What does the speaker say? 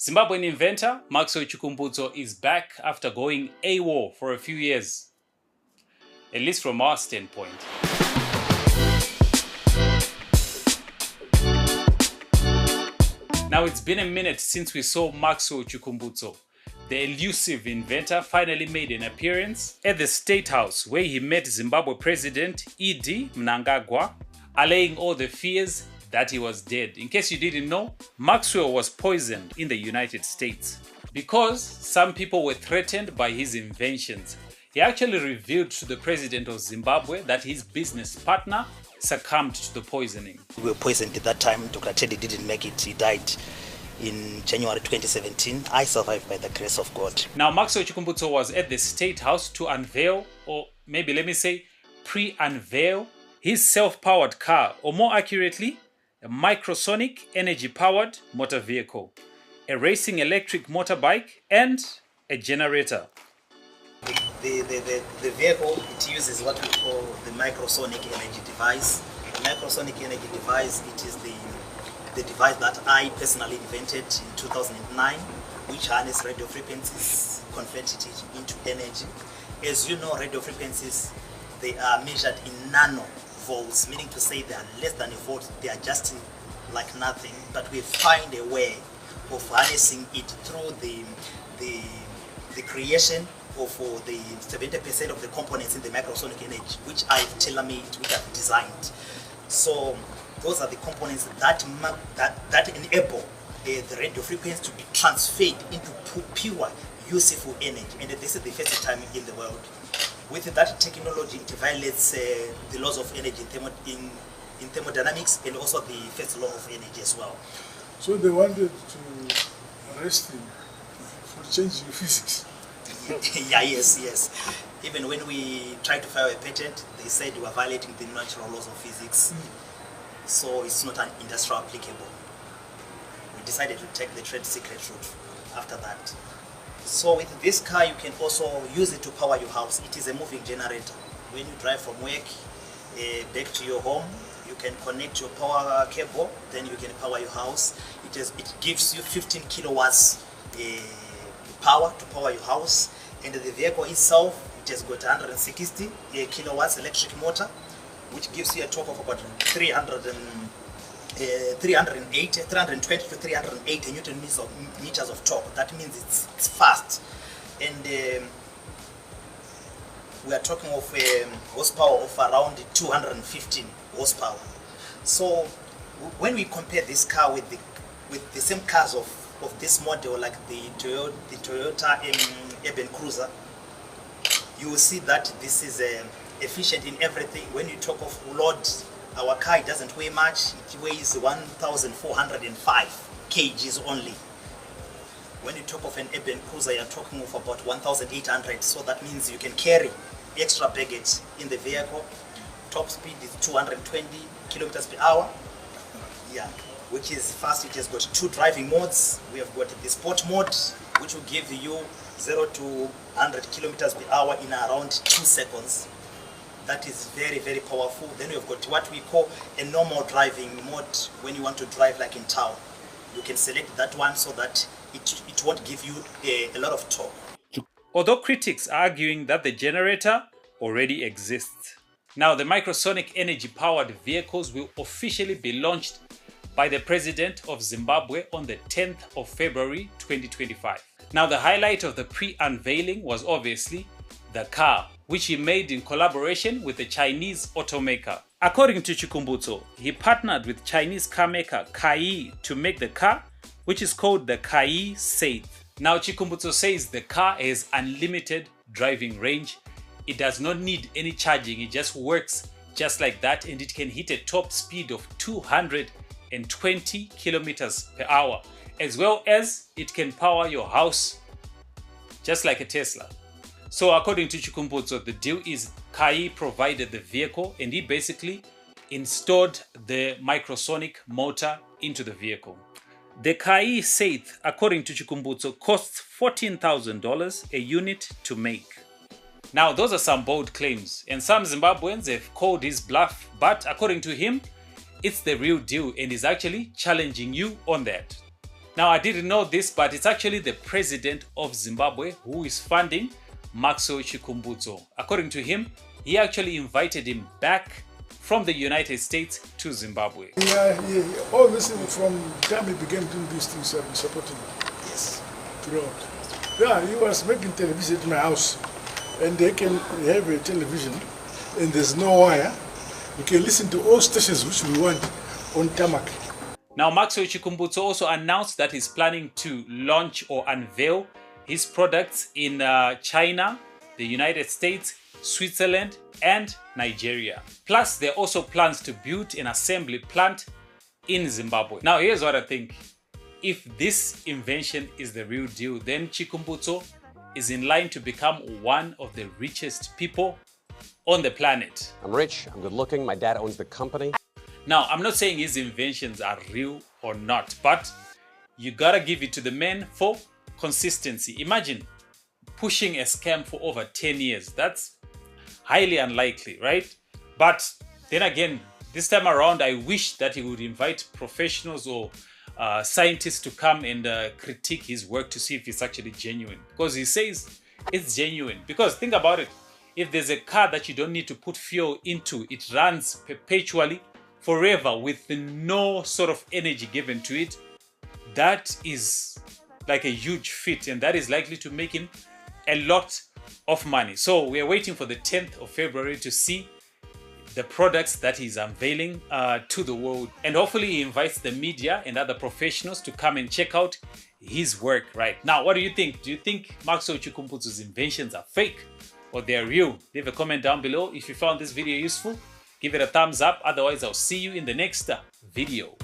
Zimbabwean inventor Maxwell Chikumbutso is back after going AWOL for a few years, at least from our standpoint. Now it's been a minute since we saw Maxwell Chikumbutso. The elusive inventor finally made an appearance at the State House where he met Zimbabwe President Edi Mnangagwa, allaying all the fears that he was dead. In case you didn't know, Maxwell was poisoned in the United States because some people were threatened by his inventions. He actually revealed to the president of Zimbabwe that his business partner succumbed to the poisoning. We were poisoned at that time. Dr. Teddy didn't make it. He died in January 2017. I survived by the grace of God. Now, Maxwell Chikumbutso was at the State House to unveil, or maybe let me say, pre-unveil his self-powered car, or more accurately, a microsonic energy-powered motor vehicle, a racing electric motorbike, and a generator. The vehicle, it uses what we call the microsonic energy device. The microsonic energy device, it is the device that I personally invented in 2009, which harness radio frequencies, converted it into energy. As you know, radio frequencies, they are measured in nanovolts, meaning to say they are less than a volt, they are just like nothing, but we find a way of harnessing it through the creation of the 70% of the components in the microsonic energy, which I've tailor-made, which I've designed. So those are the components that enable the radio frequency to be transferred into pure, useful energy. And this is the first time in the world. With that technology, it violates the laws of energy in thermodynamics and also the first law of energy as well. So they wanted to arrest him for changing physics. Yeah, yes. Even when we tried to file a patent, they said we were violating the natural laws of physics. So it's not an industrial applicable. We decided to take the trade secret route after that. So with this car, you can also use it to power your house. It is a moving generator. When you drive from work back to your home, you can connect your power cable, then you can power your house. It gives you 15 kilowatts power to power your house. And the vehicle itself, it has got 160 kilowatts electric motor, which gives you a torque of about 320 to 380 Newton meters of torque. That means it's fast. And we are talking of horsepower of around 215 horsepower. So when we compare this car with the same cars of this model, like the Toyota Urban Cruiser, you will see that this is efficient in everything. When you talk of load, our car, it doesn't weigh much. It weighs 1,405 kgs only. When you talk of an Urban Cruiser, you're talking of about 1,800. So that means you can carry extra baggage in the vehicle. Top speed is 220 kilometers per hour. Yeah, which is fast. It has got two driving modes. We have got the sport mode, which will give you 0 to 100 kilometers per hour in around 2 seconds. That is very, very powerful. Then we have got what we call a normal driving mode. When you want to drive like in town, you can select that one so that it won't give you a lot of torque. Although critics are arguing that the generator already exists. Now, the microsonic energy-powered vehicles will officially be launched by the President of Zimbabwe on the 10th of February 2025. Now, the highlight of the pre-unveiling was obviously the car, which he made in collaboration with the Chinese automaker. According to Chikumbutso, he partnered with Chinese car maker Kai to make the car, which is called the Kai Saith. Now, Chikumbutso says the car has unlimited driving range. It does not need any charging. It just works just like that, and it can hit a top speed of 220 kilometers per hour, as well as it can power your house just like a Tesla. So according to Chikumbutso, the deal is Kai provided the vehicle and he basically installed the microsonic motor into the vehicle. The Kai Saith, according to Chikumbutso, costs $14,000 a unit to make. Now, those are some bold claims, and some Zimbabweans have called his bluff, but according to him, it's the real deal and is actually challenging you on that. Now, I didn't know this, but it's actually the president of Zimbabwe who is funding Maxwell Chikumbutso. According to him, he actually invited him back from the United States to Zimbabwe. Yeah. All this thing from the time he began doing these things, I've been supporting him. Yes. Throughout. Yeah, he was making television at my house, and they can have a television, and there's no wire. You can listen to all stations which we want on tarmac. Now, Maxwell Chikumbutso also announced that he's planning to launch or unveil his products in China, the United States, Switzerland, and Nigeria. Plus, there are also plans to build an assembly plant in Zimbabwe. Now, here's what I think. If this invention is the real deal, then Chikumbutso is in line to become one of the richest people on the planet. I'm rich, I'm good looking, my dad owns the company. Now, I'm not saying his inventions are real or not, but you gotta give it to the man for consistency. Imagine pushing a scam for over 10 years. That's highly unlikely, right? But then again, this time around, I wish that he would invite professionals or scientists to come and critique his work to see if it's actually genuine. Because he says it's genuine. Because think about it. If there's a car that you don't need to put fuel into, it runs perpetually, forever, with no sort of energy given to it, that is like a huge feat, and that is likely to make him a lot of money. So we are waiting for the 10th of February to see the products that he's unveiling to the world, and hopefully he invites the media and other professionals to come and check out his work. Right now, what do you think? Do you think Maxwell Chikumbutso's inventions are fake or they're real? Leave a comment down below. If you found this video useful, give it a thumbs up. Otherwise, I'll see you in the next video.